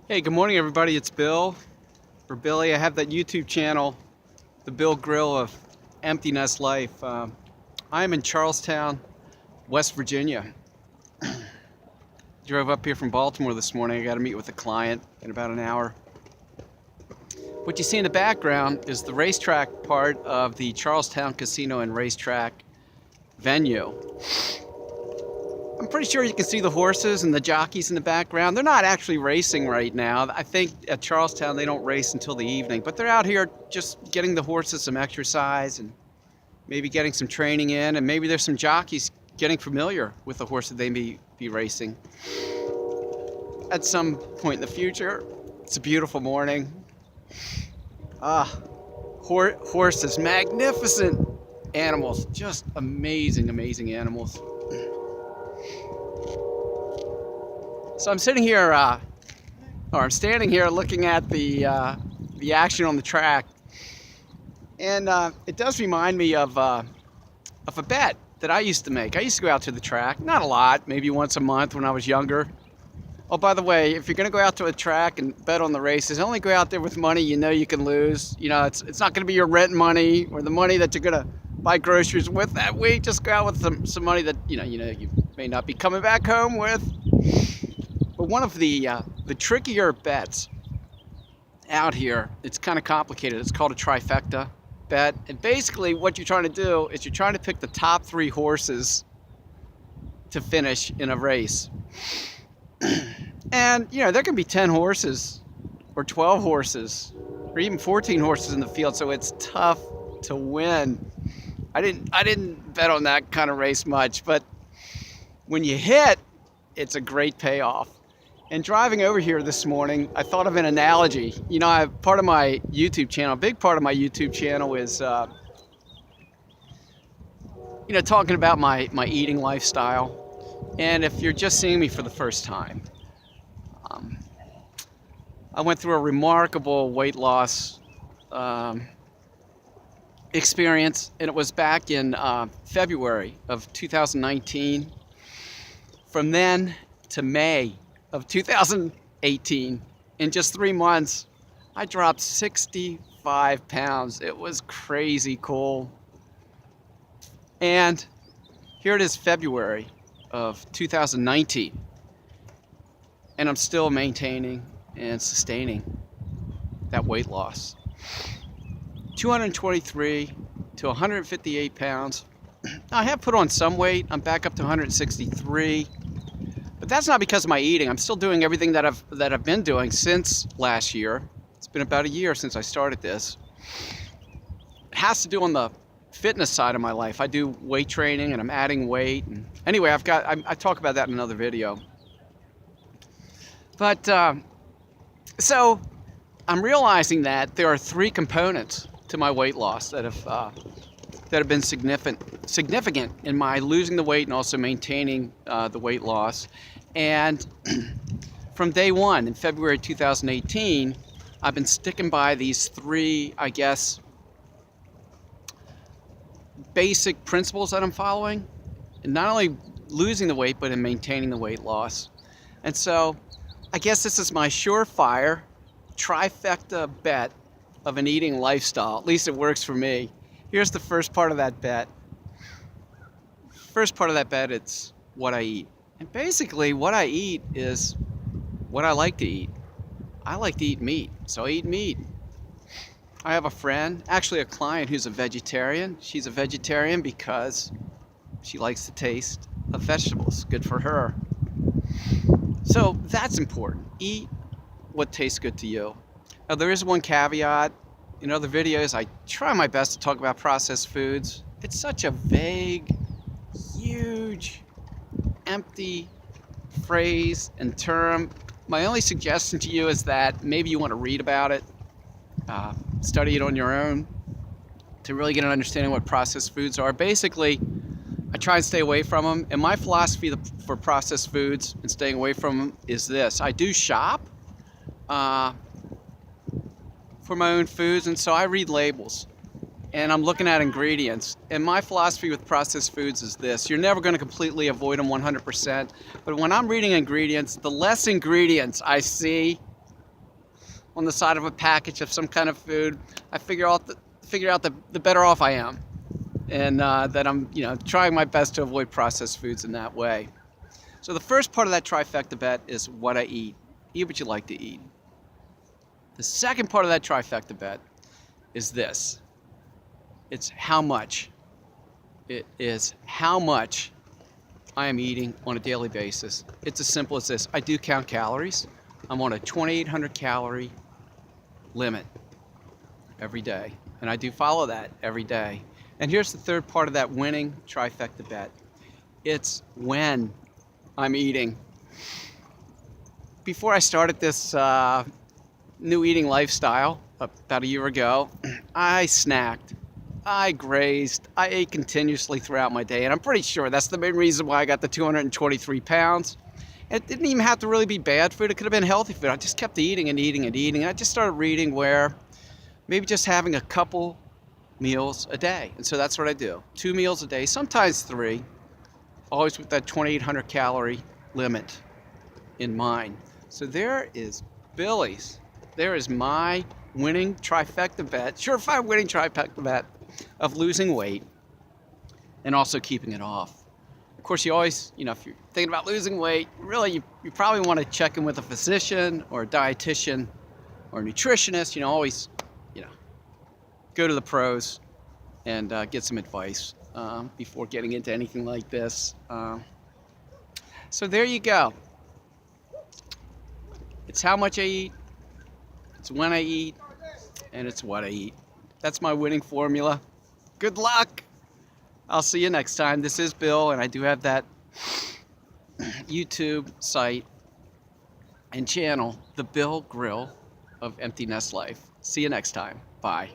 Hey, good morning, everybody. It's Bill, or Billy. I have that YouTube channel, The Bill Grill of Emptynest Life. I am in Charlestown, West Virginia. Drove up here from Baltimore this morning. I got to meet with a client in about an hour. What you see in the background is the racetrack part of the Charlestown Casino and Racetrack venue. I'm pretty sure you can see the horses and the jockeys in the background. They're not actually racing right now. I think at Charlestown they don't race until the evening, but they're out here just getting the horses some exercise and maybe getting some training in, and maybe there's some jockeys getting familiar with the horse that they may be racing. At some point in the future, it's a beautiful morning. Horses, magnificent animals, just amazing, amazing animals. So I'm sitting here, I'm standing here looking at the action on the track, and it does remind me of a bet that I used to make. I used to go out to the track, not a lot, maybe once a month when I was younger. Oh, by the way, if you're going to go out to a track and bet on the races, only go out there with money you know you can lose. You know, it's not going to be your rent money or the money that you're going to buy groceries with that week. Just go out with some money that you may not be coming back home with. But one of the trickier bets out here, it's kind of complicated. It's called a trifecta bet. And basically what you're trying to do is you're trying to pick the top 3 horses to finish in a race. And, there can be 10 horses or 12 horses or even 14 horses in the field, so it's tough to win. I didn't bet on that kind of race much, but when you hit, it's a great payoff. And driving over here this morning, I thought of an analogy. Part of my YouTube channel, a big part of my YouTube channel is, talking about my eating lifestyle. And if you're just seeing me for the first time, I went through a remarkable weight loss experience, and it was back in February of 2019. From then to May of 2018, in just 3 months, I dropped 65 pounds. It was crazy cool. And here it is, February of 2019, and I'm still maintaining and sustaining that weight loss. 223 to 158 pounds. I have put on some weight. I'm back up to 163. But that's not because of my eating. I'm still doing everything that I've been doing since last year. It's been about a year since I started this. It has to do on the fitness side of my life. I do weight training and I'm adding weight. And anyway, I talk about that in another video. But so I'm realizing that there are 3 components to my weight loss that have been significant in my losing the weight and also maintaining the weight loss. And from day one in February 2018, I've been sticking by these 3, I guess, basic principles that I'm following, and not only losing the weight but in maintaining the weight loss. And so I guess this is my surefire trifecta bet of an eating lifestyle. At least it works for me. Here's the first part of that bet. First part of that bet, it's what I eat. And basically what I eat is what I like to eat. I like to eat meat, so I eat meat. I have a friend, actually a client, who's a vegetarian. She's a vegetarian because she likes the taste of vegetables. Good for her. So that's important. Eat what tastes good to you. Now there is one caveat. In other videos, I try my best to talk about processed foods. It's such a vague, huge, empty phrase and term. My only suggestion to you is that maybe you want to read about it, study it on your own to really get an understanding of what processed foods are. Basically, I try and stay away from them. And my philosophy for processed foods and staying away from them is this. I do shop for my own foods, and so I read labels. And I'm looking at ingredients. And my philosophy with processed foods is this. You're never going to completely avoid them 100%. But when I'm reading ingredients, the less ingredients I see, on the side of a package of some kind of food, I figure out the better off I am, and that I'm trying my best to avoid processed foods in that way. So the first part of that trifecta bet is what I eat. Eat what you like to eat. The second part of that trifecta bet is this. It's how much. It is how much I am eating on a daily basis. It's as simple as this. I do count calories. I'm on a 2,800 calorie limit every day, and I do follow that every day. And here's the third part of that winning trifecta bet. It's when I'm eating. Before I started this new eating lifestyle about a year ago, I snacked, I grazed, I ate continuously throughout my day, and I'm pretty sure that's the main reason why I got the 223 pounds. It didn't even have to really be bad food. It could have been healthy food. I just kept eating and eating and eating. And I just started reading where maybe just having a couple meals a day. And so that's what I do. 2 meals a day, sometimes 3, always with that 2,800 calorie limit in mind. So there is Billy's. There is my winning trifecta bet, surefire winning trifecta bet of losing weight and also keeping it off. Of course, you always, if you're thinking about losing weight, really, you probably want to check in with a physician or a dietitian or a nutritionist. Always, go to the pros and get some advice before getting into anything like this. So there you go. It's how much I eat, it's when I eat, and it's what I eat. That's my winning formula. Good luck. I'll see you next time. This is Bill, and I do have that YouTube site and channel, The Bill Grill of Emptynest Life. See you next time. Bye.